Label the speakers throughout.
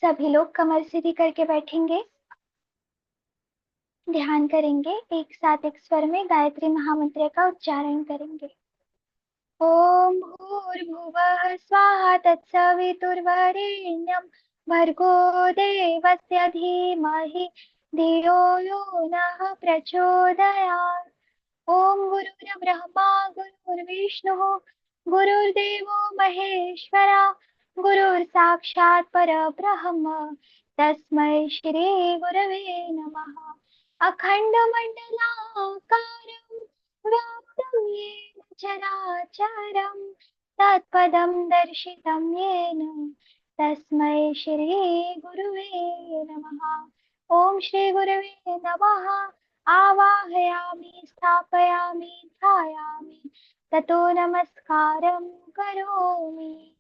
Speaker 1: सभी लोग कमर सीधी करके बैठेंगे। ध्यान करेंगे। एक साथ एक स्वर में गायत्री महामंत्र का उच्चारण करेंगे। ओम भूर्भुवः स्वाहा तत्सवितुर्वरेण्यं भर्गो देवस्य धीमहि धियो यो नः प्रचोदयात्। ओम गुरुर्ब्रह्मा गुरुर्विष्णुः गुरुर्देवो महेश्वरा गुरुर्साक्षात् परब्रह्म तस्मै श्री गुरवे नमः। अखण्डमण्डलाकारं व्याप्तं येन चराचरं तत्पदं दर्शितं येन तस्मै श्री गुरुवे नमः। ओम श्री गुरवे नमः। आवाहयामि स्थापयामि ध्यायामि ततो नमस्कारं करोमि।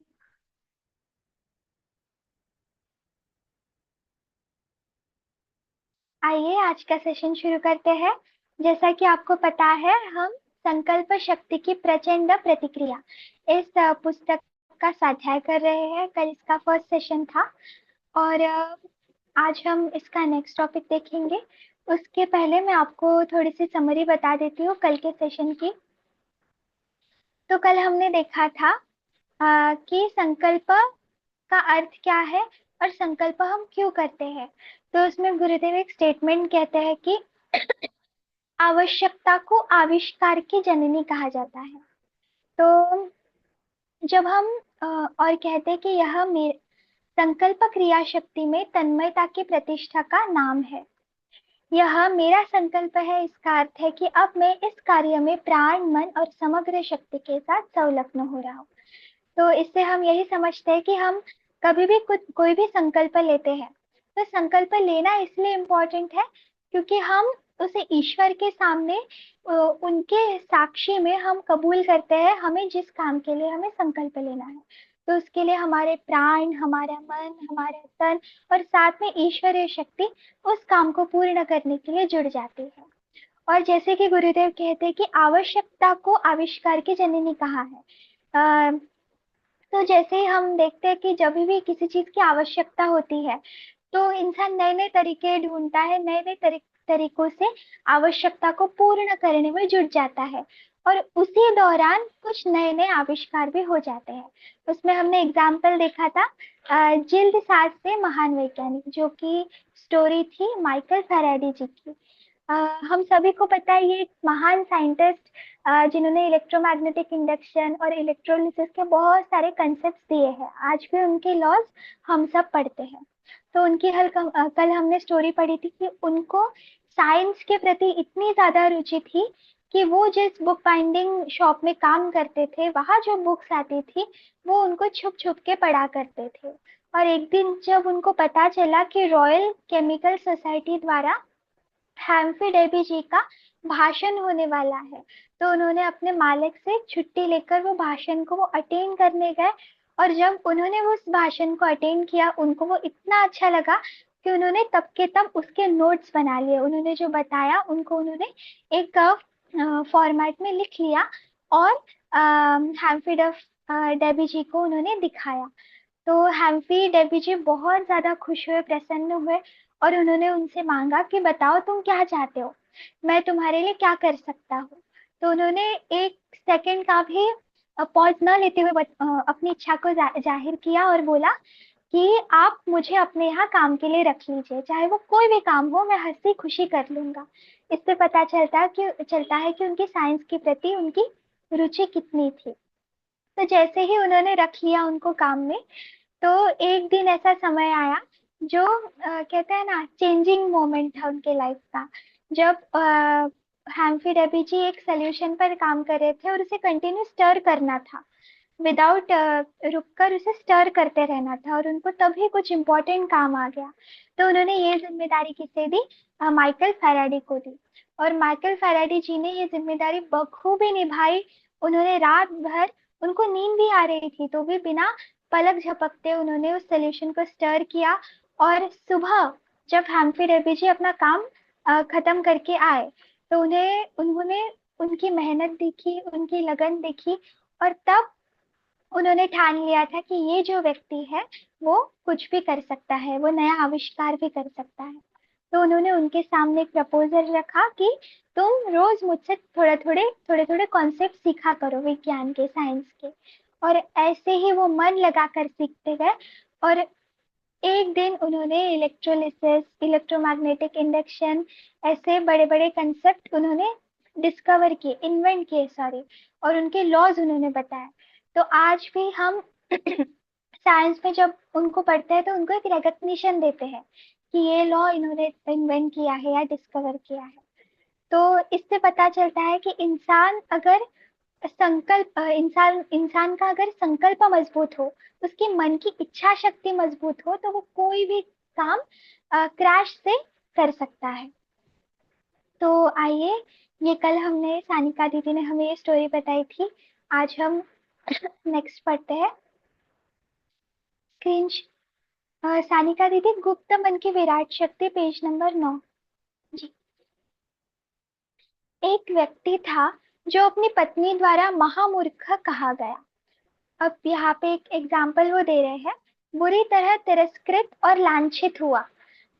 Speaker 1: आइए आज का सेशन शुरू करते हैं। जैसा कि आपको पता है, हम संकल्प शक्ति की प्रचंड प्रतिक्रिया इस पुस्तक का स्वाध्याय कर रहे हैं। कल इसका फर्स्ट सेशन था और आज हम इसका नेक्स्ट टॉपिक देखेंगे। उसके पहले मैं आपको थोड़ी सी समरी बता देती हूँ कल के सेशन की। तो कल हमने देखा था कि संकल्प का अर्थ क्या है और संकल्प हम क्यों करते हैं। तो उसमें गुरुदेव एक स्टेटमेंट कहते हैं कि आवश्यकता को आविष्कार की जननी कहा जाता है। तो जब हम और कहते हैं कि यह मेरे संकल्प क्रिया शक्ति में तन्मयता की प्रतिष्ठा का नाम है। यह मेरा संकल्प है, इसका अर्थ है कि अब मैं इस कार्य में प्राण मन और समग्र शक्ति के साथ संलग्न हो रहा हूँ। तो इससे हम यही समझते हैं कि हम कभी भी कुछ कोई भी संकल्प लेते हैं तो संकल्प लेना इसलिए इम्पोर्टेंट है क्योंकि हम उसे ईश्वर के सामने उनके साक्षी में हम कबूल करते हैं हमें जिस काम के लिए हमें संकल्प लेना है। तो उसके लिए हमारे प्राण, हमारा मन, हमारा तन और साथ में ईश्वरीय शक्ति उस काम को पूर्ण करने के लिए जुड़ जाती है। और जैसे कि गुरुदेव कहते हैं कि आवश्यकता को आविष्कार की जननी कहा है। तो जैसे ही हम देखते हैं कि जब भी किसी चीज की आवश्यकता होती है तो इंसान नए नए तरीके ढूंढता है, नए नए तरीकों से आवश्यकता को पूर्ण करने में जुट जाता है और उसी दौरान कुछ नए नए आविष्कार भी हो जाते हैं। उसमें हमने एग्जाम्पल देखा था जिल्द साज से महान वैज्ञानिक, जो कि स्टोरी थी माइकल फैराडे जी की। अ, हम सभी को पता है ये एक महान साइंटिस्ट जिन्होंने इलेक्ट्रोमैग्नेटिक इंडक्शन और इलेक्ट्रोलिसिस के बहुत सारे कंसेप्ट दिए हैं। आज भी उनके लॉज हम सब पढ़ते हैं। तो उनकी कल हमने स्टोरी पढ़ी थी कि उनको साइंस के प्रति इतनी ज्यादा रुचि थी कि वो जिस बुक बाइंडिंग शॉप में काम करते थे वहां जो बुक्स आती थी वो उनको छुप छुप के पढ़ा करते थे। और एक दिन जब उनको पता चला कि रॉयल केमिकल सोसाइटी द्वारा हैम्फी डेबी जी का भाषण होने वाला है तो उन्होंने अपने मालिक से छुट्टी लेकर वो भाषण को वो अटेंड करने गए। और जब उन्होंने उस भाषण को अटेंड किया उनको वो इतना अच्छा लगा कि उन्होंने तब के तब उसके नोट्स बना लिए। उन्होंने जो बताया उनको उन्होंने एक फॉर्मेट में लिख लिया और हैम्फी डेबी जी को उन्होंने दिखाया। तो हैम्फी डेबी जी बहुत ज्यादा खुश हुए, प्रसन्न हुए और उन्होंने उनसे मांगा कि बताओ तुम क्या चाहते हो, मैं तुम्हारे लिए क्या कर सकता हूँ। तो उन्होंने एक सेकंड का भी पॉज न लेते हुए अपनी इच्छा को जाहिर किया और बोला कि आप मुझे अपने यहाँ काम के लिए रख लीजिए, चाहे वो कोई भी काम हो मैं हंसी खुशी कर लूंगा। इससे पता चलता है कि उनकी साइंस के प्रति उनकी रुचि कितनी थी। तो जैसे ही उन्होंने रख लिया उनको काम में तो एक दिन ऐसा समय आया जो कहते हैं ना चेंजिंग मोमेंट था उनके लाइफ का। जब हैम्फी डेबी जी एक सोल्यूशन पर काम कर रहे थे और उसे कंटिन्यू स्टर करना था, विदाउट रुककर उसे स्टर करते रहना था और उनको तभी कुछ इम्पोर्टेंट काम आ गया। तो उन्होंने ये जिम्मेदारी किसे दी? माइकल फैराडे को दी। और माइकल फैराडे जी ने ये जिम्मेदारी बखूबी निभाई। उन्होंने रात भर, उनको नींद भी आ रही थी तो भी बिना पलक झपकते उन्होंने उस सोल्यूशन को स्टर किया। और सुबह जब हैम्फी डेबी जी अपना काम खत्म करके आए तो उन्हें उन्होंने उनकी मेहनत देखी, उनकी लगन देखी और तब उन्होंने ठान लिया था कि ये जो व्यक्ति है वो कुछ भी कर सकता है, वो नया आविष्कार भी कर सकता है। तो उन्होंने उनके सामने एक प्रपोजल रखा कि तुम रोज मुझसे थोड़े थोड़े कॉन्सेप्ट सीखा करो विज्ञान के, साइंस के। और ऐसे ही वो मन लगाकर सीखते गए। और एक दिन उन्होंने इलेक्ट्रोलिसिस, इलेक्ट्रोमैग्नेटिक इंडक्शन, ऐसे बड़े बड़े कंसेप्ट उन्होंने डिस्कवर किए, इन्वेंट किए, सॉरी। और उनके लॉज उन्होंने बताए। तो आज भी हम साइंस में जब उनको पढ़ते हैं तो उनको एक रिकग्निशन देते हैं कि ये लॉ इन्होंने इन्वेंट किया है या डिस्कवर किया है। तो इससे पता चलता है कि इंसान इंसान का अगर संकल्प मजबूत हो, उसकी मन की इच्छा शक्ति मजबूत हो, तो वो कोई भी काम क्रैश से कर सकता है। तो आइए, ये कल हमने, सानिका दीदी ने हमें ये स्टोरी बताई थी। आज हम नेक्स्ट पढ़ते हैं। स्क्रीन। सानिका दीदी, गुप्त मन की विराट शक्ति, पेज नंबर 9। जी। एक व्यक्ति था जो अपनी पत्नी द्वारा महामूर्ख कहा गया। अब यहाँ पे एक एग्जाम्पल वो दे रहे हैं। बुरी तरह तिरस्कृत और लांछित हुआ।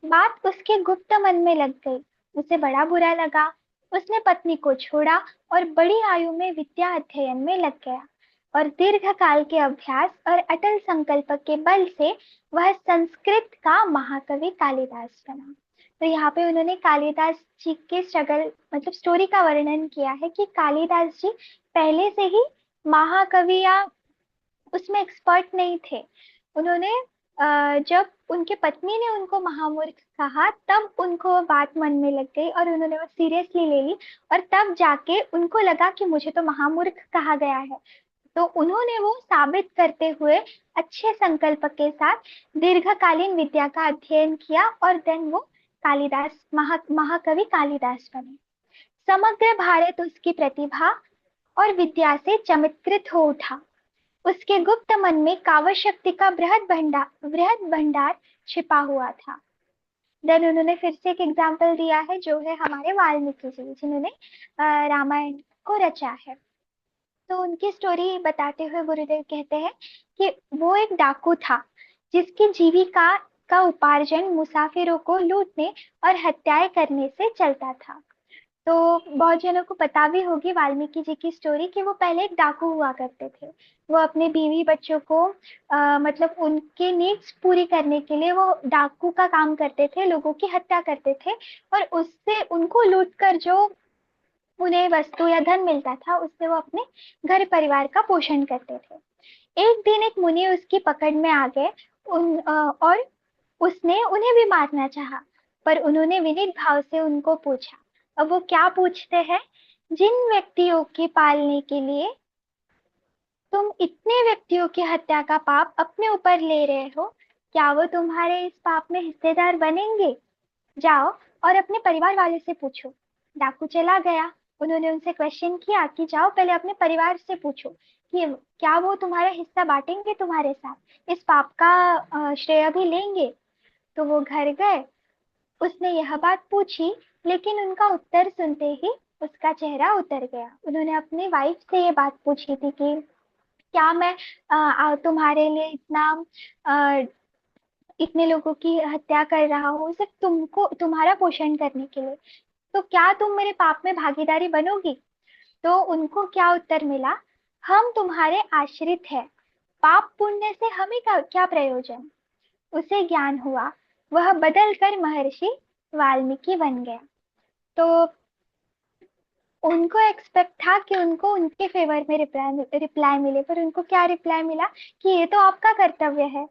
Speaker 1: बात उसके गुप्त मन में लग गई। उसे बड़ा बुरा लगा। उसने पत्नी को छोड़ा और बड़ी आयु में विद्या अध्ययन में लग गया। और दीर्घ काल के अभ्यास और अटल संकल्प के बल से वह संस्कृत का महाकवि कालिदास बना। तो यहाँ पे उन्होंने कालिदास जी के स्ट्रगल, मतलब स्टोरी का वर्णन किया है कि कालिदास जी पहले से ही महाकवि या उसमें एक्सपर्ट नहीं थे। उन्होंने जब उनके पत्नी ने उनको महामूर्ख कहा, तब उनको वो बात मन में लग गई और उन्होंने वो सीरियसली ले ली। और तब जाके उनको लगा कि मुझे तो महामूर्ख कहा गया है। तो उन्होंने वो साबित करते हुए अच्छे संकल्प के साथ दीर्घकालीन विद्या का अध्ययन किया और देन वो कालिदास, महाकवि कालिदास बने। समग्र भारत उसकी प्रतिभा और विद्या से चमत्कृत हो उठा। उसके गुप्त मन में काव्य शक्ति का बृहद भंडार छिपा हुआ था। देन उन्होंने फिर से एक एग्जाम्पल दिया है, जो है हमारे वाल्मीकि जी, जिन्होंने रामायण को रचा है। तो उनकी स्टोरी बताते हुए गुरुदेव कहते हैं कि वो एक डाकू था जिसकी जीविका का उपार्जन मुसाफिरों को लूटने और हत्याएं करने से चलता था। तो बहुत जनों को पता भी होगी वाल्मीकि जी की स्टोरी कि वो पहले एक डाकू हुआ करते थे। वो अपने बीवी बच्चों को मतलब उनके नीड्स पूरी करने के लिए वो डाकू का काम करते थे, लोगों की हत्या करते थे। और उससे उनको लूट कर जो उन्हें वस्तु या धन मिलता था, उससे वो अपने घर परिवार का पोषण करते थे। एक दिन एक मुनि उसकी पकड़ में आ गए। और उसने उन्हें भी मारना चाहा, पर उन्होंने विनीत भाव से उनको पूछा। अब वो क्या पूछते हैं? जिन व्यक्तियों के पालने के लिए तुम इतने व्यक्तियों की हत्या का पाप अपने ऊपर ले रहे हो, क्या वो तुम्हारे इस पाप में हिस्सेदार बनेंगे? जाओ और अपने परिवार वाले से पूछो। डाकू चला गया। उन्होंने उनसे क्वेश्चन किया कि जाओ पहले अपने परिवार से पूछो कि क्या वो तुम्हारा हिस्सा बांटेंगे तुम्हारे साथ, इस पाप का श्रेय भी लेंगे। तो वो घर गए। उसने यह बात पूछी, लेकिन उनका उत्तर सुनते ही उसका चेहरा उतर गया। उन्होंने अपनी वाइफ से ये बात पूछी थी कि क्या मैं तुम्हारे लिए इतने लोगों की हत्या कर रहा हूँ सिर्फ तुमको, तुम्हारा पोषण करने के लिए, तो क्या तुम मेरे पाप में भागीदारी बनोगी? तो उनको क्या उत्तर मिला? हम तुम्हारे आश्रित हैं, पाप पुण्य से हमें क्या प्रयोजन। उसे ज्ञान हुआ। वह बदल कर महर्षि वाल्मीकि बन गया। तो उनको एक्सपेक्ट था कि उनको उनके फेवर में रिप्लाई रिप्लाई मिले, पर उनको क्या रिप्लाई मिला कि ये तो आपका कर्तव्य है,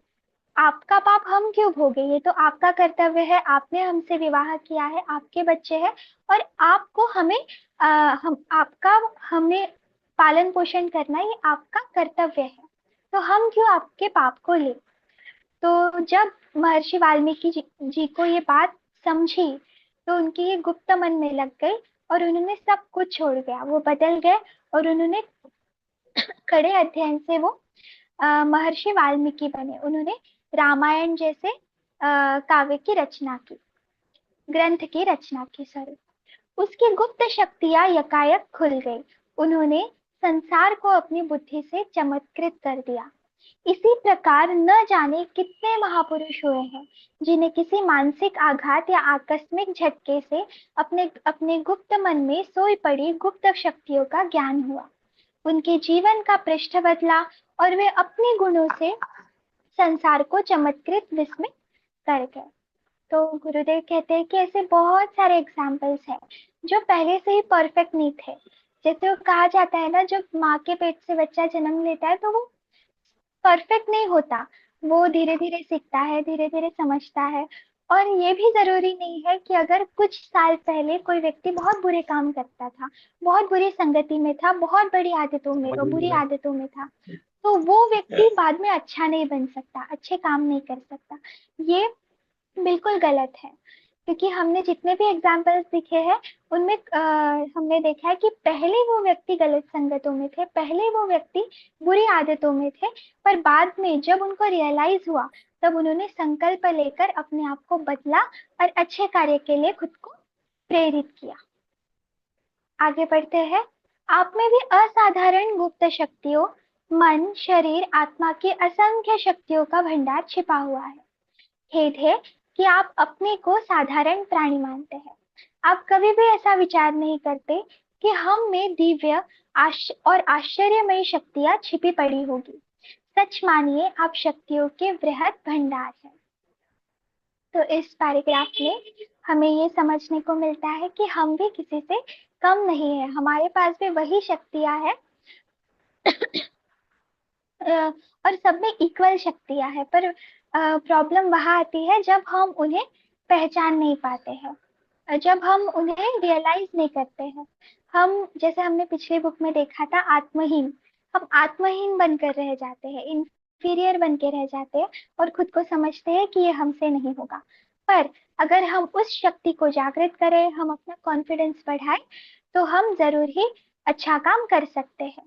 Speaker 1: आपका पाप हम क्यों भोगे, ये तो आपका कर्तव्य है, आपने हमसे विवाह किया है, आपके बच्चे हैं, और आपको हमें हम आपका हमें पालन पोषण करना ये आपका कर्तव्य है, तो हम क्यों आपके पाप को ले। तो जब महर्षि वाल्मीकि जी को ये बात समझी, तो उनकी ये गुप्त मन में लग गई और उन्होंने सब कुछ छोड़ दिया, वो बदल गए। और उन्होंने कड़े अध्ययन से वो महर्षि वाल्मीकि बने। उन्होंने रामायण जैसे काव्य की रचना की, ग्रंथ की रचना की, सॉरी। उसकी गुप्त शक्तियां यकायक खुल गई। उन्होंने संसार को अपनी बुद्धि से चमत्कृत कर दिया। इसी प्रकार न जाने कितने महापुरुष हुए हैं जिन्हें किसी मानसिक आघात या आकस्मिक झटके से अपने अपने गुप्त मन में सोई पड़ी गुप्त शक्तियों का ज्ञान हुआ। उनके जीवन का पृष्ठ बदला और वे अपने गुणों से संसार को चमत्कृत विस्मित कर गए। तो गुरुदेव कहते हैं कि ऐसे बहुत सारे एग्जाम्पल्स हैं जो पहले से ही परफेक्ट नहीं थे। जैसे वो कहा जाता है ना, जब माँ के पेट से बच्चा जन्म लेता है तो वो परफेक्ट नहीं होता, वो धीरे धीरे सीखता है, धीरे धीरे समझता है। और ये भी जरूरी नहीं है कि अगर कुछ साल पहले कोई व्यक्ति बहुत बुरे काम करता था, बहुत बुरी संगति में था, बहुत बड़ी आदतों में बुरी आदतों में था, तो वो व्यक्ति बाद में अच्छा नहीं बन सकता, अच्छे काम नहीं कर सकता। ये बिल्कुल गलत है, क्योंकि हमने जितने भी एग्जाम्पल्स दिखे हैं उनमें हमने देखा है कि पहले वो व्यक्ति गलत संगतों में थे, पहले वो व्यक्ति बुरी आदतों में थे, पर बाद में जब उनको रियलाइज हुआ तब उन्होंने संकल्प लेकर अपने आप को बदला और अच्छे कार्य के लिए खुद को प्रेरित किया। आगे बढ़ते हैं। आप में भी असाधारण गुप्त शक्तियों, मन, शरीर, आत्मा की असंख्य शक्तियों का भंडार छिपा हुआ है। खेद है कि आप अपने को साधारण प्राणी मानते हैं। आप कभी भी ऐसा विचार नहीं करते कि हम में दिव्य और आश्चर्यमयी शक्तियां छिपी पड़ी होगी। सच मानिए, आप शक्तियों के वृहद भंडार हैं। तो इस पैराग्राफ में हमें ये समझने को मिलता है कि हम भी किसी से कम नहीं है, हमारे पास भी वही शक्तियां हैं और सब में इक्वल शक्तियां हैं। पर प्रॉब्लम वहां आती है जब हम उन्हें पहचान नहीं पाते हैं, जब हम उन्हें रियलाइज नहीं करते हैं। हम, जैसे हमने पिछली बुक में देखा था, आत्महीन, हम आत्महीन बनकर रह जाते हैं, इंफीरियर बन के रह जाते हैं और खुद को समझते हैं कि ये हमसे नहीं होगा। पर अगर हम उस शक्ति को जागृत करें, हम अपना कॉन्फिडेंस बढ़ाएं, तो हम जरूर ही अच्छा काम कर सकते हैं।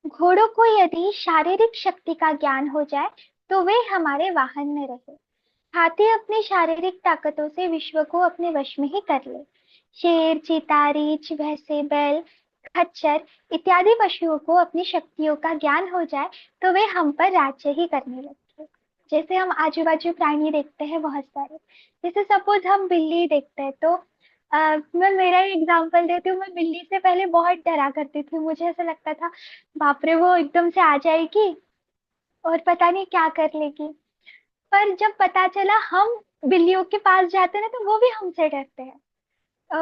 Speaker 1: घोड़ों को यदि शारीरिक शक्ति का ज्ञान हो जाए तो वे हमारे वाहन में रहे। हाथी अपनी शारीरिक ताकतों से विश्व को अपने वश में ही कर ले। शेर, चीता, रीछ, भैंसे, बैल, खच्चर इत्यादि पशुओं को अपनी शक्तियों का ज्ञान हो जाए तो वे हम पर राज्य ही करने लगते। जैसे हम आजू बाजू प्राणी देखते हैं बहुत सारे, जैसे सपोज हम बिल्ली देखते हैं तो मैं मेरा ही एग्जांपल देती हूँ। मैं बिल्ली से पहले बहुत डरा करती थी, मुझे ऐसा लगता था बाप रे वो एकदम से आ जाएगी और पता नहीं क्या कर लेगी। पर जब पता चला हम बिल्लियों के पास जाते हैं ना तो वो भी हमसे डरते हैं,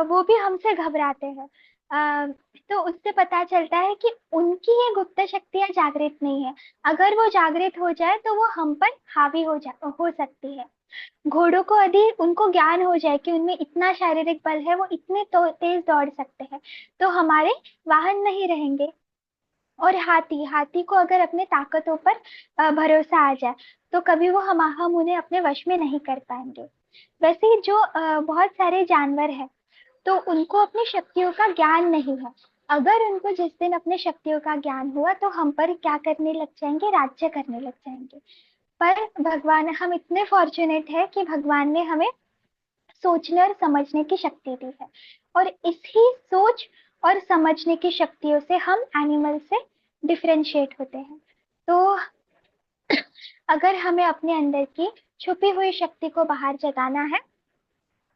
Speaker 1: वो भी हमसे घबराते हैं। अ, तो उससे पता चलता है कि उनकी ये गुप्त शक्तियां जागृत नहीं है। अगर वो जागृत हो जाए तो वो हम पर हावी हो सकती है। घोड़ों को यदि उनको ज्ञान हो जाए कि उनमें इतना शारीरिक बल है, वो इतने तो तेज दौड़ सकते हैं, तो हमारे वाहन नहीं रहेंगे। और हाथी, हाथी को अगर अपने ताकतों पर भरोसा आ जाए तो कभी वो हम उन्हें अपने वश में नहीं कर पाएंगे। वैसे ही जो बहुत सारे जानवर हैं तो उनको अपनी शक्तियों का ज्ञान नहीं है। अगर उनको जिस दिन अपने शक्तियों का ज्ञान हुआ तो हम पर क्या करने लग जाएंगे, राज्य करने लग जाएंगे। पर भगवान, हम इतने फॉर्चुनेट है कि भगवान ने हमें सोचने और समझने की शक्ति दी है, और इसी सोच और समझने की शक्तियों से हम एनिमल से डिफरेंशिएट होते हैं। तो अगर हमें अपने अंदर की छुपी हुई शक्ति को बाहर जगाना है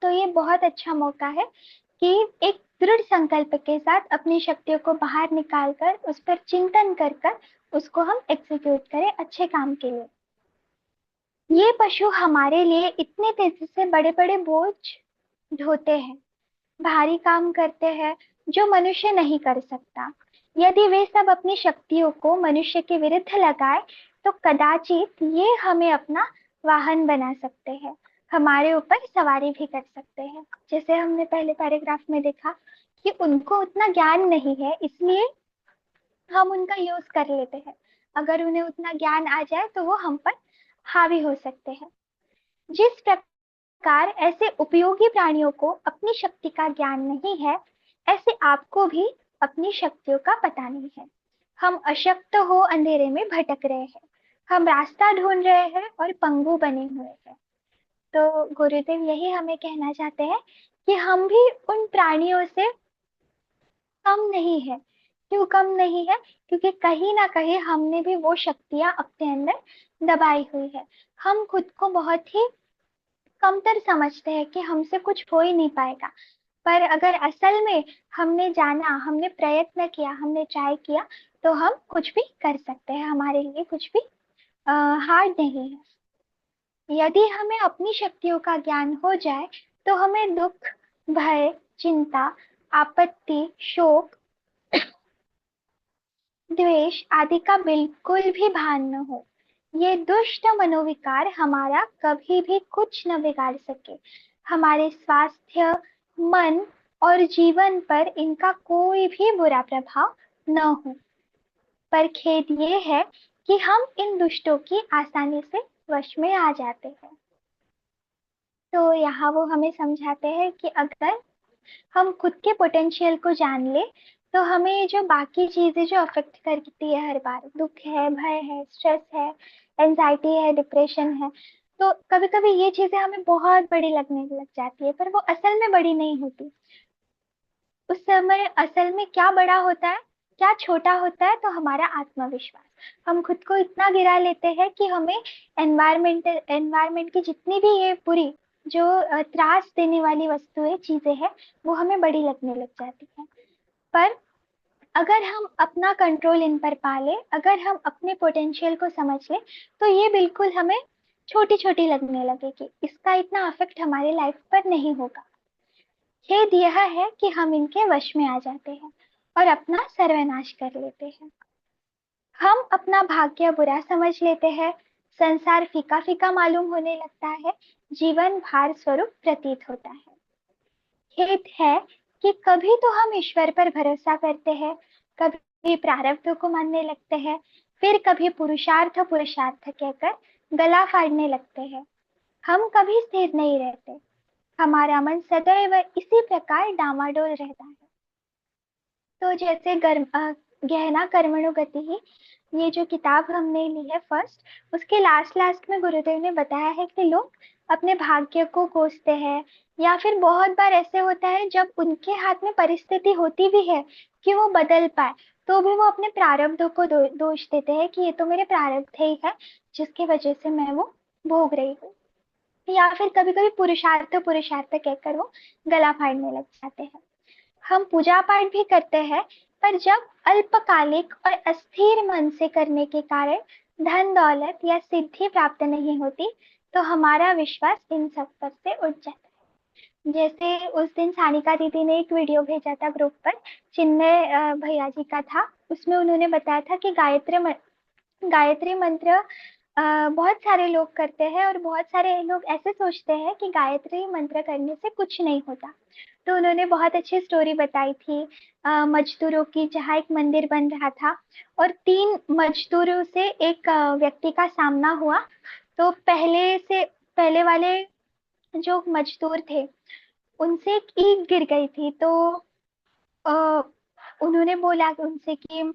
Speaker 1: तो ये बहुत अच्छा मौका है कि एक दृढ़ संकल्प के साथ अपनी शक्तियों को बाहर निकाल कर उस पर चिंतन कर कर उसको हम एग्जीक्यूट करें अच्छे काम के लिए। ये पशु हमारे लिए इतने तेजी से बड़े बड़े बोझ ढोते हैं, भारी काम करते हैं जो मनुष्य नहीं कर सकता। यदि वे सब अपनी शक्तियों को मनुष्य के विरुद्ध लगाए तो कदाचित ये हमें अपना वाहन बना सकते हैं, हमारे ऊपर सवारी भी कर सकते हैं। जैसे हमने पहले पैराग्राफ में देखा कि उनको उतना ज्ञान नहीं है, इसलिए हम उनका यूज कर लेते हैं। अगर उन्हें उतना ज्ञान आ जाए तो वो हम पर हावी हो सकते हैं। जिस प्रकार ऐसे उपयोगी प्राणियों को अपनी शक्ति का ज्ञान नहीं है, ऐसे आपको भी अपनी शक्तियों का पता नहीं है। हम अशक्त हो अंधेरे में भटक रहे हैं, हम रास्ता ढूंढ रहे हैं और पंगु बने हुए हैं। तो गुरुदेव यही हमें कहना चाहते हैं कि हम भी उन प्राणियों से कम नहीं है। क्यों कम नहीं है? क्योंकि कहीं ना कहीं हमने भी वो शक्तियां अपने अंदर दबाई हुई है। हम खुद को बहुत ही कमतर समझते हैं कि हमसे कुछ हो ही नहीं पाएगा। पर अगर असल में हमने जाना, हमने प्रयत्न किया, हमने ट्राई किया, तो हम कुछ भी कर सकते हैं। हमारे लिए कुछ भी हार्ड नहीं है। यदि हमें अपनी शक्तियों का ज्ञान हो जाए तो हमें दुख, भय, चिंता, आपत्ति, शोक, द्वेष आदि का बिल्कुल भी भान न हो। ये दुष्ट मनोविकार हमारा कभी भी कुछ न बिगाड़ सके। हमारे स्वास्थ्य, मन और जीवन पर इनका कोई भी बुरा प्रभाव न हो। पर खेद ये है कि हम इन दुष्टों की आसानी से वश में आ जाते हैं। तो यहाँ वो हमें समझाते हैं कि अगर हम खुद के पोटेंशियल को जान ले, तो हमें ये जो बाकी चीजें जो अफेक्ट करती है हर बार, दुख है, भय है, स्ट्रेस है, एंजाइटी है, डिप्रेशन है, तो कभी कभी ये चीजें हमें बहुत बड़ी लगने लग जाती है, पर वो असल में बड़ी नहीं होती। उस समय असल में क्या बड़ा होता है, क्या छोटा होता है? तो हमारा आत्मविश्वास। हम खुद को इतना गिरा लेते हैं कि हमें एनवायरमेंट की जितनी भी ये पूरी जो त्रास देने वाली वस्तुएं, चीजें हैं, वो हमें बड़ी लगने लग जाती हैं। पर अगर हम अपना कंट्रोल इन पर पा ले, अगर हम अपने पोटेंशियल को समझ ले, तो ये बिल्कुल हमें छोटी छोटी लगने लगेगी। इसका इतना अफेक्ट हमारे लाइफ पर नहीं होगा। खेद यह है कि हम इनके वश में आ जाते हैं और अपना सर्वनाश कर लेते हैं। हम अपना भाग्य बुरा समझ लेते हैं, संसार फीका फीका मालूम होने लगता है, जीवन भार स्वरूप प्रतीत होता है। खेद है कि कभी तो हम ईश्वर पर भरोसा करते हैं, कभी प्रारब्ध को मानने लगते हैं, फिर कभी पुरुषार्थ पुरुषार्थ कहकर गला फाड़ने लगते हैं। हम कभी स्थिर नहीं रहते। हमारा मन सदैव इसी प्रकार डामाडोल रहता है। तो जैसे गहना कर्मणो गति ही, ये जो किताब हमने ली है फर्स्ट, उसके लास्ट लास्ट में गुरुदेव ने बताया है कि लोग अपने भाग्य को कोसते हैं, या फिर बहुत बार ऐसे होता है जब उनके हाथ में परिस्थिति होती भी है कि वो बदल पाए, तो भी वो अपने प्रारब्धों को दोष देते हैं कि ये तो मेरे प्रारब्ध ही है जिसकी वजह से मैं वो भोग रही हूँ। या फिर कभी कभी पुरुषार्थ पुरुषार्थ कहकर वो गला फाड़ने लग जाते हैं। हम पूजा पाठ भी करते हैं, पर जब अल्पकालिक और अस्थिर मन से करने के कारण धन दौलत या सिद्धि प्राप्त नहीं होती, तो हमारा विश्वास इन सब पर से उठ जाता है। जैसे उस दिन सानिका दीदी ने एक वीडियो भेजा था ग्रुप पर, चिन्मय भैया जी का था। उसमें उन्होंने बताया था कि गायत्री मंत्र बहुत सारे लोग करते हैं, और बहुत सारे लोग ऐसे सोचते हैं कि गायत्री मंत्र करने से कुछ नहीं होता। तो उन्होंने बहुत अच्छी स्टोरी बताई थी मजदूरों की, जहाँ एक मंदिर बन रहा था और 3 मजदूरों से एक व्यक्ति का सामना हुआ। तो पहले वाले जो मजदूर थे, उनसे एक ईंट गिर गई थी। तो अ, उन्होंने बोला उनसे कि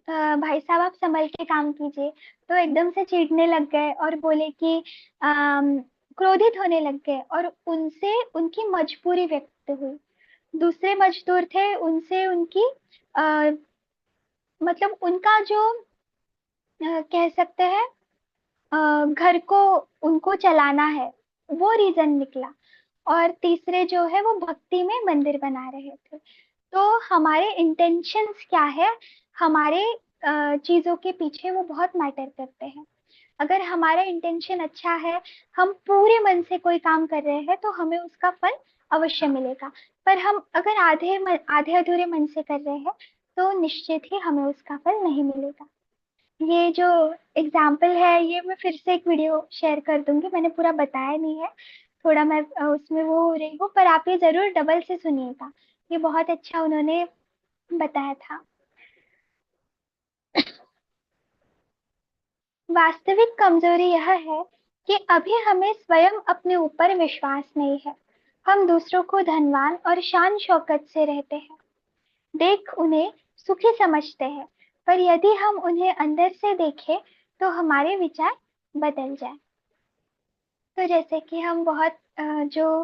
Speaker 1: भाई साहब आप संभल के काम कीजिए। तो एकदम से चिढ़ने लग गए और बोले कि क्रोधित होने लग गए, और उनसे उनकी मजबूरी व्यक्त हुई। दूसरे मजदूर थे, उनसे उनकी आ, मतलब उनका जो कह सकते हैं घर को उनको चलाना है, वो रीजन निकला। और तीसरे जो है वो भक्ति में मंदिर बना रहे थे। तो हमारे इंटेंशंस क्या है, हमारे चीजों के पीछे वो बहुत मैटर करते हैं। अगर हमारा इंटेंशन अच्छा है, हम पूरे मन से कोई काम कर रहे हैं, तो हमें उसका फल अवश्य मिलेगा। पर हम अगर आधे अधूरे मन से कर रहे हैं, तो निश्चित ही हमें उसका फल नहीं मिलेगा। ये जो एग्जाम्पल है, ये मैं फिर से एक वीडियो शेयर कर दूंगी, मैंने पूरा बताया नहीं है, थोड़ा मैं उसमें वो हो रही हूँ, पर आप ये जरूर डबल से सुनिएगा। ये बहुत अच्छा उन्होंने बताया था। वास्तविक कमजोरी यह है कि अभी हमें स्वयं अपने ऊपर विश्वास नहीं है। हम दूसरों को धनवान और शान शौकत से रहते हैं, देख उन्हें सुखी समझते हैं, पर यदि हम उन्हें अंदर से देखें, तो हमारे विचार बदल जाए। तो जैसे कि हम बहुत जो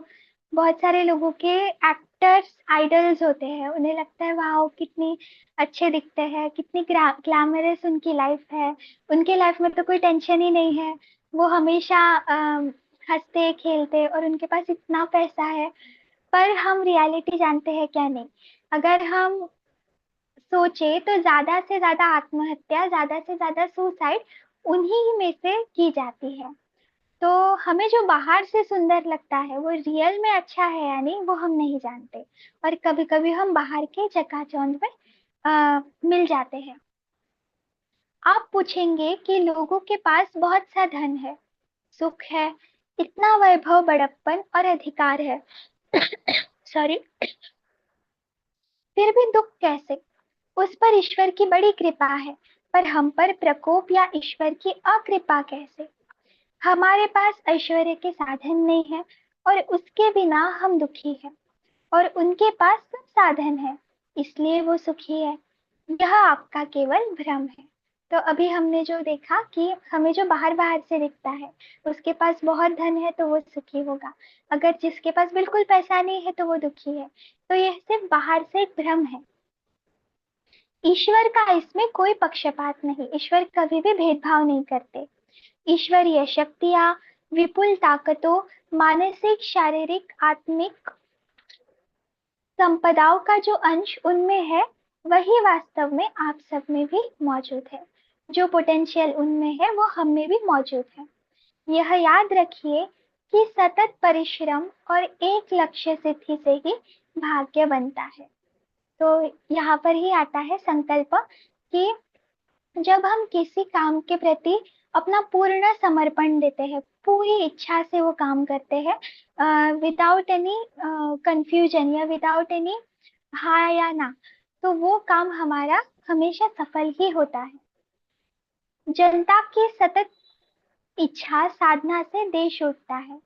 Speaker 1: बहुत सारे लोगों के एक्टर्स आइडल्स होते हैं, उन्हें लगता है वाह कितनी अच्छे दिखते हैं, कितनी ग्लैमरस उनकी लाइफ है, उनके लाइफ में तो कोई टेंशन ही नहीं है, वो हमेशा हंसते खेलते और उनके पास इतना पैसा है। पर हम रियलिटी जानते हैं क्या? नहीं। अगर हम सोचे तो ज्यादा से ज्यादा आत्महत्या, ज्यादा से ज्यादा सुसाइड उन्हीं में से की जाती है। तो हमें जो बाहर से सुंदर लगता है वो रियल में अच्छा है या नहीं वो हम नहीं जानते। और कभी कभी हम बाहर के चकाचौंध में मिल जाते हैं। आप पूछेंगे कि लोगों के पास बहुत सा धन है, सुख है, इतना वैभव, बड़प्पन और अधिकार है, सॉरी, फिर भी दुख कैसे? उस पर ईश्वर की बड़ी कृपा है, पर हम पर प्रकोप या ईश्वर की अकृपा कैसे? हमारे पास ऐश्वर्य के साधन नहीं है और उसके बिना हम दुखी हैं, और उनके पास सब साधन है इसलिए वो सुखी है। यह आपका केवल भ्रम है। तो अभी हमने जो देखा कि हमें जो बाहर बाहर से दिखता है, उसके पास बहुत धन है तो वो सुखी होगा, अगर जिसके पास बिल्कुल पैसा नहीं है तो वो दुखी है। तो यह सिर्फ बाहर से एक भ्रम है। ईश्वर का इसमें कोई पक्षपात नहीं, ईश्वर कभी भी भेदभाव नहीं करते। ईश्वरीय शक्तियां, विपुल ताकतों, मानसिक, शारीरिक, आत्मिक संपदाओं का जो अंश उनमें है वही वास्तव में आप सब में भी मौजूद है। जो पोटेंशियल उनमें है वो हम में भी मौजूद है। यह याद रखिए कि सतत परिश्रम और एक लक्ष्य सिद्धि से ही भाग्य बनता है। तो यहाँ पर ही आता है संकल्प कि जब हम किसी काम के प्रति अपना पूर्ण समर्पण देते हैं, पूरी इच्छा से वो काम करते हैं, विदाउट एनी कंफ्यूजन या विदाउट एनी हाँ या ना, तो वो काम हमारा हमेशा सफल ही होता है। जनता की सतत इच्छा साधना से देश उठता है।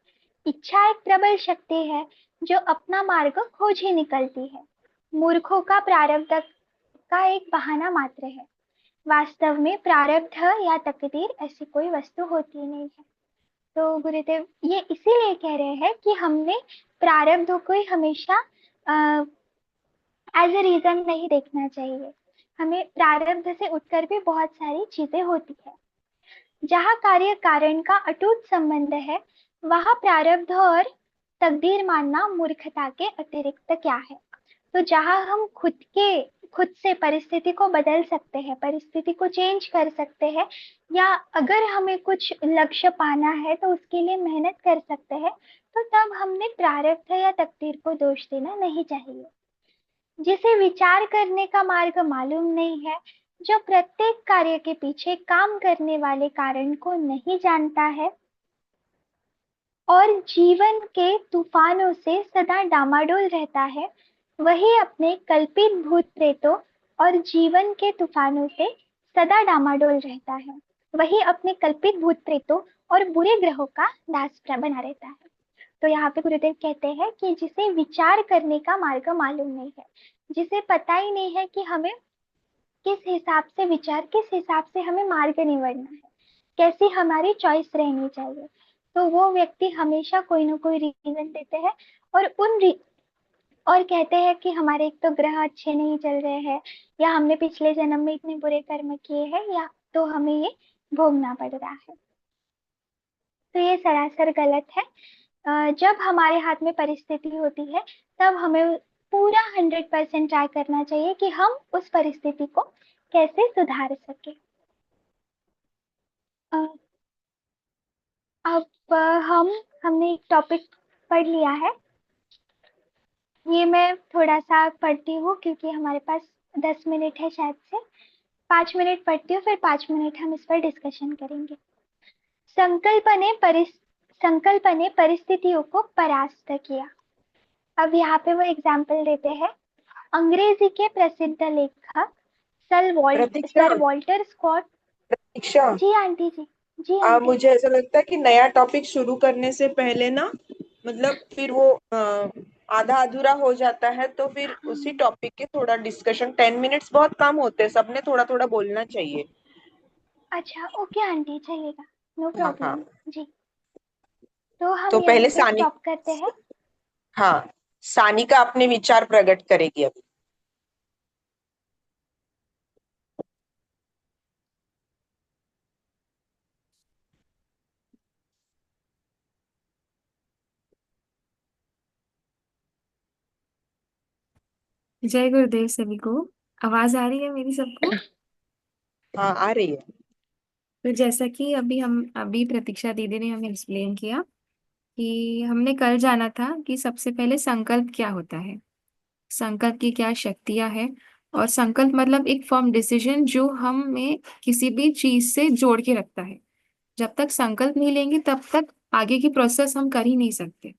Speaker 1: इच्छा एक प्रबल शक्ति है जो अपना मार्ग खोज ही निकलती है। मूर्खों का प्रारब्ध का एक बहाना मात्र है। वास्तव में प्रारब्ध या तकदीर ऐसी कोई वस्तु होती नहीं है। तो गुरुदेव ये इसीलिए कह रहे हैं कि हमने प्रारब्धों को ही हमेशा एज ए रीजन नहीं देखना चाहिए। हमें प्रारब्ध से उठकर भी बहुत सारी चीजें होती है। जहाँ कार्य कारण का अटूट संबंध है, वहाँ प्रारब्ध और तकदीर मानना मूर्खता के अतिरिक्त क्या है? तो जहाँ हम खुद से परिस्थिति को बदल सकते हैं, परिस्थिति को चेंज कर सकते हैं, या अगर हमें कुछ लक्ष्य पाना है तो उसके लिए मेहनत कर सकते हैं, तो तब हमने प्रारब्ध या तकदीर को दोष देना नहीं चाहिए। जिसे विचार करने का मार्ग मालूम नहीं है, जो प्रत्येक कार्य के पीछे काम करने वाले कारण को नहीं जानता है और जीवन के तूफानों से सदा डामाडोल रहता है, वही अपने कल्पित भूत प्रेतों और जीवन के तूफानों से सदा डामाडोल रहता है। वही अपने कल्पित भूत प्रेतों और बुरे ग्रहों का दास बना रहता है। तो यहाँ पे गुरुदेव कहते हैं कि जिसे विचार करने का मार्ग मालूम नहीं है, जिसे पता ही नहीं है कि हमें किस हिसाब से विचार, किस हिसाब से हमें मार्ग निवड़ना है, कैसी हमारी चॉइस रहनी चाहिए, तो वो व्यक्ति हमेशा कोई ना कोई रीजन देते हैं और और कहते हैं कि हमारे एक तो ग्रह अच्छे नहीं चल रहे हैं, या हमने पिछले जन्म में इतने बुरे कर्म किए हैं, या तो हमें ये भोगना पड़ रहा है। तो ये सरासर गलत है। जब हमारे हाथ में परिस्थिति होती है तब हमें पूरा 100% ट्राई करना चाहिए कि हम उस परिस्थिति को कैसे सुधार सके। अब हमने एक टॉपिक पढ़ लिया है, ये मैं थोड़ा सा पढ़ती हूँ क्योंकि हमारे पास 10 मिनट है, शायद से 5 मिनट पढ़ती हूँ, फिर 5 मिनट हम इस पर डिस्कशन करेंगे। संकल्प ने परिस संकल्प ने परिस्थितियों को परास्त किया। अब यहाँ पे वो एग्जाम्पल देते हैं। अंग्रेजी के प्रसिद्ध लेखक
Speaker 2: Pratiksha.
Speaker 1: Sir Walter Scott.
Speaker 2: Pratiksha.
Speaker 1: जी आंटी जी। जी आंटी।
Speaker 2: मुझे ऐसा लगता है कि नया टॉपिक शुरू करने से पहले ना, मतलब फिर वो आधा अधूरा हो जाता है, तो फिर उसी
Speaker 1: हाँ,
Speaker 2: टॉपिक के थोड़ा डिस्कशन, 10 मिनट्स बहुत कम होते हैं, सबने थोड़ा थोड़ा बोलना चाहिए।
Speaker 1: अच्छा ओके आंटी, चलेगा, नो
Speaker 2: हाँ हाँ।
Speaker 1: प्रॉब्लम जी। तो हम
Speaker 2: तो
Speaker 1: यहीं
Speaker 2: पहले
Speaker 1: पे
Speaker 2: सानी।
Speaker 1: स्टॉप करते हैं।
Speaker 2: हाँ, सानिका अपने विचार प्रकट करेगी अभी।
Speaker 3: जय गुरुदेव सभी को। आवाज आ रही है मेरी सबको?
Speaker 2: हाँ, आ रही है।
Speaker 3: तो जैसा कि अभी प्रतीक्षा दीदी ने हमें एक्सप्लेन किया कि हमने कल जाना था कि सबसे पहले संकल्प क्या होता है, संकल्प की क्या शक्तियां हैं। और संकल्प मतलब एक फर्म डिसीजन जो हमें किसी भी चीज से जोड़ के रखता है। जब तक संकल्प नहीं लेंगे तब तक आगे की प्रोसेस हम कर ही नहीं सकते।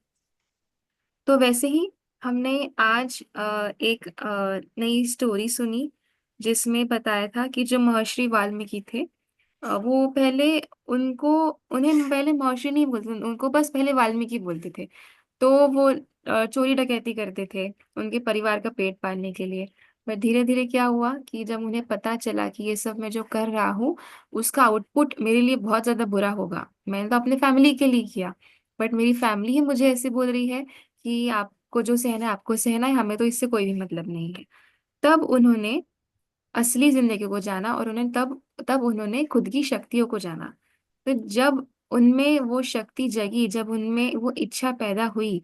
Speaker 3: तो वैसे ही हमने आज एक नई स्टोरी सुनी जिसमें बताया था कि जो महर्षि वाल्मीकि थे, वो पहले उनको उन्हें पहले महर्षि नहीं बोलते, उनको बस पहले वाल्मीकि बोलते थे। तो वो चोरी डकैती करते थे उनके परिवार का पेट पालने के लिए। पर धीरे धीरे क्या हुआ कि जब उन्हें पता चला कि ये सब मैं जो कर रहा हूँ उसका आउटपुट मेरे लिए बहुत ज्यादा बुरा होगा, मैंने तो अपने फैमिली के लिए किया, बट मेरी फैमिली ही मुझे ऐसे बोल रही है कि आपको जो सहना है आपको सहना है, हमें तो इससे कोई भी मतलब नहीं है। तब उन्होंने असली जिंदगी को जाना और उन्हें तब तब उन्होंने खुद की शक्तियों को जाना। तो जब उनमें वो शक्ति जगी, जब उनमें वो इच्छा पैदा हुई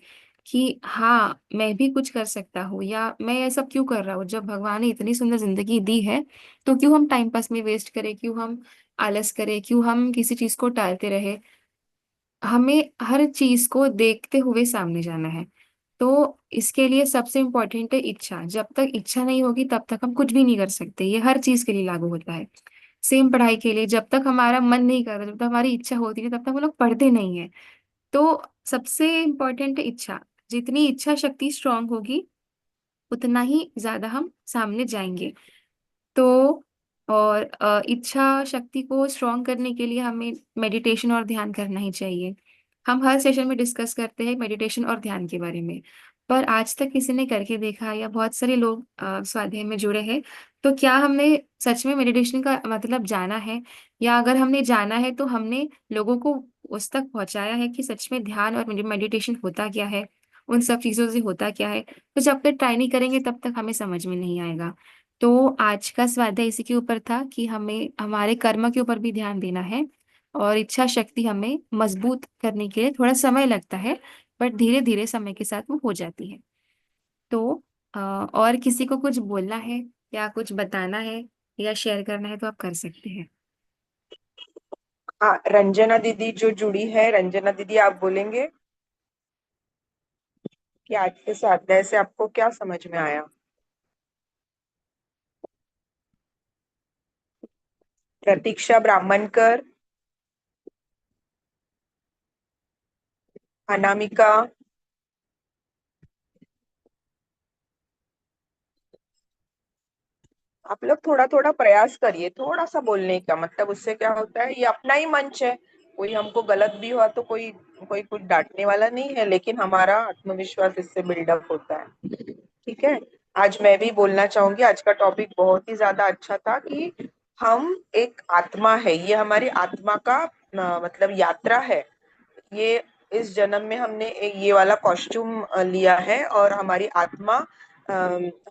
Speaker 3: कि हाँ मैं भी कुछ कर सकता हूँ, या मैं ये सब क्यों कर रहा हूँ, जब भगवान ने इतनी सुंदर जिंदगी दी है तो क्यों हम टाइम पास में वेस्ट करें, क्यों हम आलस करें, क्यों हम किसी चीज को टालते रहे। हमें हर चीज को देखते हुए सामने जाना है। तो इसके लिए सबसे इम्पोर्टेंट है इच्छा। जब तक इच्छा नहीं होगी तब तक हम कुछ भी नहीं कर सकते, ये हर चीज के लिए लागू होता है। सेम पढ़ाई के लिए, जब तक हमारा मन नहीं करता, जब तक हमारी इच्छा होती है तब तक हम लोग पढ़ते नहीं है। तो सबसे इम्पोर्टेंट है इच्छा। जितनी इच्छा शक्ति स्ट्रांग होगी उतना ही ज्यादा हम सामने जाएंगे। तो और इच्छा शक्ति को स्ट्रॉन्ग करने के लिए हमें मेडिटेशन और ध्यान करना ही चाहिए। हम हर सेशन में डिस्कस करते हैं मेडिटेशन और ध्यान के बारे में, पर आज तक किसी ने करके देखा या बहुत सारे लोग स्वाध्याय में जुड़े हैं, तो क्या हमने सच में मेडिटेशन का मतलब जाना है? या अगर हमने जाना है तो हमने लोगों को उस तक पहुंचाया है कि सच में ध्यान और मेडिटेशन होता क्या है, उन सब चीजों से होता क्या है? तो जब तक ट्राई नहीं करेंगे तब तक हमें समझ में नहीं आएगा। तो आज का स्वाध्याय इसी के ऊपर था कि हमें हमारे कर्म के ऊपर भी ध्यान देना है, और इच्छा शक्ति हमें मजबूत करने के लिए थोड़ा समय लगता है, बट धीरे धीरे समय के साथ वो हो जाती है। तो और किसी को कुछ बोलना है या कुछ बताना है या शेयर करना है तो आप कर सकते हैं।
Speaker 2: हाँ, रंजना दीदी जो जुड़ी है, रंजना दीदी आप बोलेंगे कि आज के स्वाध्याय से आपको क्या समझ में आया। प्रतीक्षा ब्राह्मणकर, अनामिका। आप लोग थोड़ा थोड़ा प्रयास करिए, थोड़ा सा बोलने का, मतलब उससे क्या होता है, ये अपना ही मंच है। कोई हमको गलत भी हुआ तो कोई कोई कुछ डांटने वाला नहीं है, लेकिन हमारा आत्मविश्वास इससे बिल्डअप होता है। ठीक है। आज मैं भी बोलना चाहूंगी, आज का टॉपिक बहुत ही ज्यादा अच्छा था कि हम एक आत्मा है, ये हमारी आत्मा का मतलब यात्रा है। ये इस जन्म में हमने ये वाला कॉस्ट्यूम लिया है, और हमारी आत्मा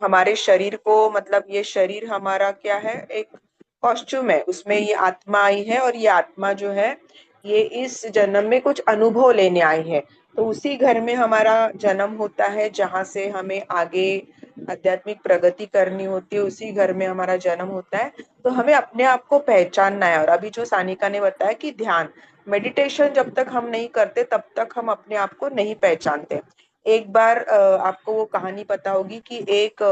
Speaker 2: हमारे शरीर को, मतलब ये शरीर हमारा क्या है, एक कॉस्ट्यूम है, उसमें ये आत्मा आई है, और ये आत्मा जो है ये इस जन्म में कुछ अनुभव लेने आई है। तो उसी घर में हमारा जन्म होता है जहां से हमें आगे आध्यात्मिक प्रगति करनी होती है, उसी घर में हमारा जन्म होता है। तो हमें अपने आप को पहचानना है। और अभी जो सानिका ने बताया कि ध्यान, मेडिटेशन जब तक हम नहीं करते तब तक हम अपने आप को नहीं पहचानते। एक बार आपको वो कहानी पता होगी कि एक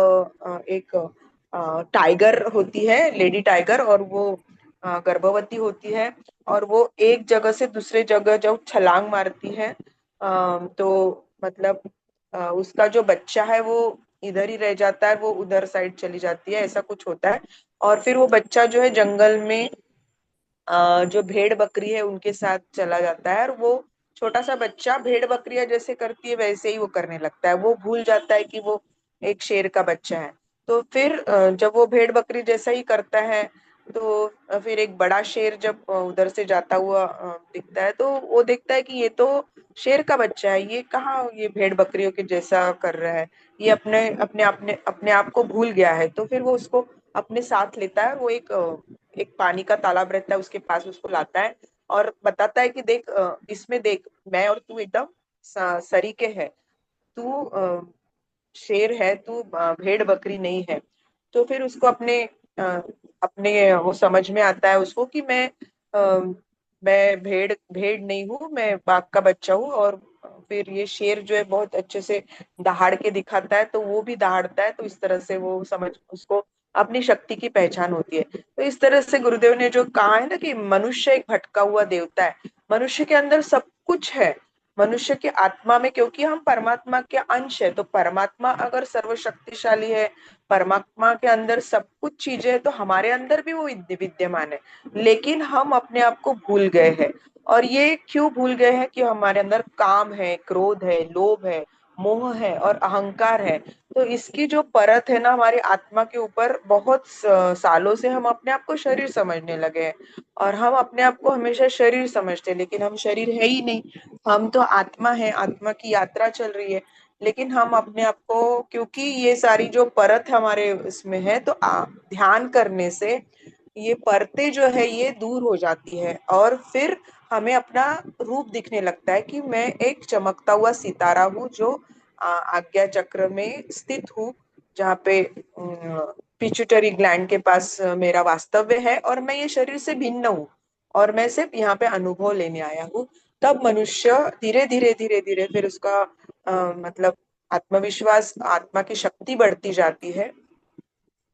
Speaker 2: टाइगर होती है, लेडी टाइगर, और वो गर्भवती होती है, और वो एक जगह से दूसरे जगह जब छलांग मारती है, तो मतलब उसका जो बच्चा है वो इधर ही रह जाता है, वो उधर साइड चली जाती है, ऐसा कुछ होता है। और फिर वो बच्चा जो है जंगल में जो भेड़ बकरी है उनके साथ चला जाता है, और वो छोटा सा बच्चा भेड़ बकरियां जैसे करती है वैसे ही वो करने लगता है, वो भूल जाता है कि वो एक शेर का बच्चा है। तो फिर जब वो भेड़ बकरी जैसा ही करता है, तो फिर एक बड़ा शेर जब उधर से जाता हुआ दिखता है, तो वो देखता है कि ये तो शेर का बच्चा है, ये कहाँ ये भेड़ बकरियों के जैसा कर रहा है, ये अपने अपने अपने अपने आप को भूल गया है। तो फिर वो उसको अपने साथ लेता है, वो एक पानी का तालाब रहता है उसके पास, उसको लाता है और बताता है कि देख, इसमें देख, मैं और तू एकदम सरीके है, तू शेर है, तू भेड़ बकरी नहीं है। तो फिर उसको अ, अपने वो समझ में आता है उसको कि मैं भेड़ भेड़ नहीं हूँ, मैं बाघ का बच्चा हूँ। और फिर ये शेर जो है बहुत अच्छे से दहाड़ के दिखाता है, तो वो भी दहाड़ता है, तो इस तरह से वो समझ उसको अपनी शक्ति की पहचान होती है। तो इस तरह से गुरुदेव ने जो कहा है ना कि मनुष्य एक भटका हुआ देवता है, मनुष्य के अंदर सब कुछ है, मनुष्य की आत्मा में, क्योंकि हम परमात्मा के अंश है, तो परमात्मा अगर सर्वशक्तिशाली है, परमात्मा के अंदर सब कुछ चीजें है, तो हमारे अंदर भी वो विद्यमान है। लेकिन हम अपने आप को भूल गए हैं। और ये क्यों भूल गए हैं? कि हमारे अंदर काम है, क्रोध है, लोभ है, मोह है और अहंकार है। तो इसकी जो परत है ना हमारी आत्मा के ऊपर, बहुत सालों से हम अपने आप को शरीर समझने लगे हैं। और हम अपने आप को हमेशा शरीर समझते हैं, लेकिन हम शरीर है ही नहीं, हम तो आत्मा है, आत्मा की यात्रा चल रही है। लेकिन हम अपने आप को, क्योंकि ये सारी जो परत हमारे इसमें है, तो ध्यान करने से ये परतें जो है ये दूर हो जाती है, और फिर हमें अपना रूप दिखने लगता है कि मैं एक चमकता हुआ सितारा हूँ, जो आज्ञा चक्र में स्थित हूँ, जहाँ पे पिट्यूटरी ग्लैंड के पास मेरा वास्तव्य है, और मैं ये शरीर से भिन्न हूँ, और मैं सिर्फ यहाँ पे अनुभव लेने आया हूँ। तब मनुष्य धीरे धीरे धीरे धीरे फिर उसका मतलब आत्मविश्वास, आत्मा की शक्ति बढ़ती जाती है,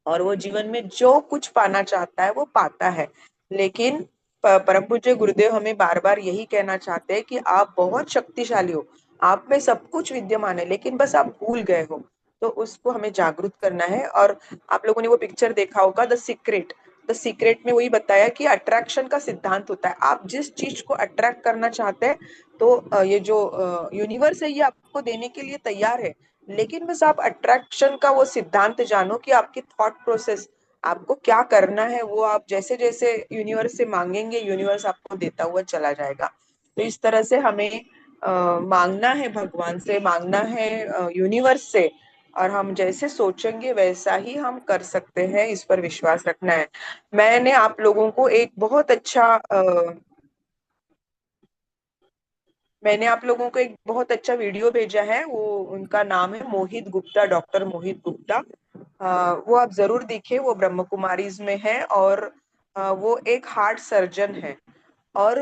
Speaker 2: और वो जीवन में जो कुछ पाना चाहता है वो पाता है। लेकिन परम पूज्य गुरुदेव हमें बार बार यही कहना चाहते हैं कि आप बहुत शक्तिशाली हो, आप में सब कुछ विद्यमान है, लेकिन बस आप भूल गए हो। तो उसको हमें जागरूक करना है। और आप लोगों ने वो पिक्चर देखा होगा, द सीक्रेट में वही बताया कि अट्रैक्शन का सिद्धांत होता है, आप जिस चीज को अट्रैक्ट करना चाहते हैं, तो ये जो यूनिवर्स है ये आपको देने के लिए तैयार है। लेकिन बस आप अट्रैक्शन का वो सिद्धांत जानो कि आपकी थॉट प्रोसेस, आपको क्या करना है, वो आप जैसे जैसे यूनिवर्स से मांगेंगे, यूनिवर्स आपको देता हुआ चला जाएगा। तो इस तरह से हमें मांगना है, भगवान से मांगना है, यूनिवर्स से, और हम जैसे सोचेंगे वैसा ही हम कर सकते हैं, इस पर विश्वास रखना है। मैंने आप लोगों को एक बहुत अच्छा मैंने आप लोगों को एक बहुत अच्छा वीडियो भेजा है, वो उनका नाम है मोहित गुप्ता, डॉक्टर मोहित गुप्ता। वो आप जरूर देखिए, वो ब्रह्म कुमारीज में है, और वो एक हार्ट सर्जन है। और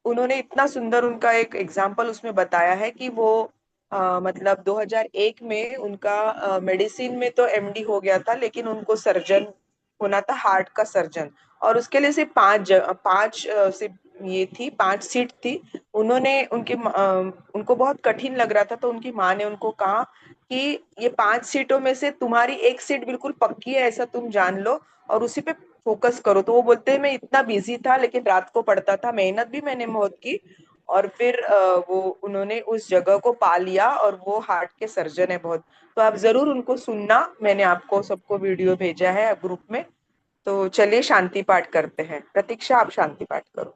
Speaker 2: उन्होंने इतना सुंदर उनका एक एग्जाम्पल उसमें बताया है कि वो मतलब 2001 में उनका मेडिसिन में तो एमडी हो गया था, लेकिन उनको सर्जन होना था, हार्ट का सर्जन। और उसके लिए सिर्फ पांच सिर्फ ये थी, 5 सीट थी। उनको बहुत कठिन लग रहा था, तो उनकी माँ ने उनको कहा कि ये 5 सीटों में से तुम्हारी एक सीट बिल्कुल पक्की है, ऐसा तुम जान लो, और उसी पे फोकस करो। तो वो बोलते हैं मैं इतना बिजी था, लेकिन रात को पढ़ता था, मेहनत भी मैंने बहुत की, और फिर वो उन्होंने उस जगह को पा लिया, और वो हार्ट के सर्जन है बहुत। तो आप जरूर उनको सुनना, मैंने आपको सबको वीडियो भेजा है ग्रुप में। तो चलिए शांति पाठ करते हैं। प्रतीक्षा, आप शांति पाठ करो।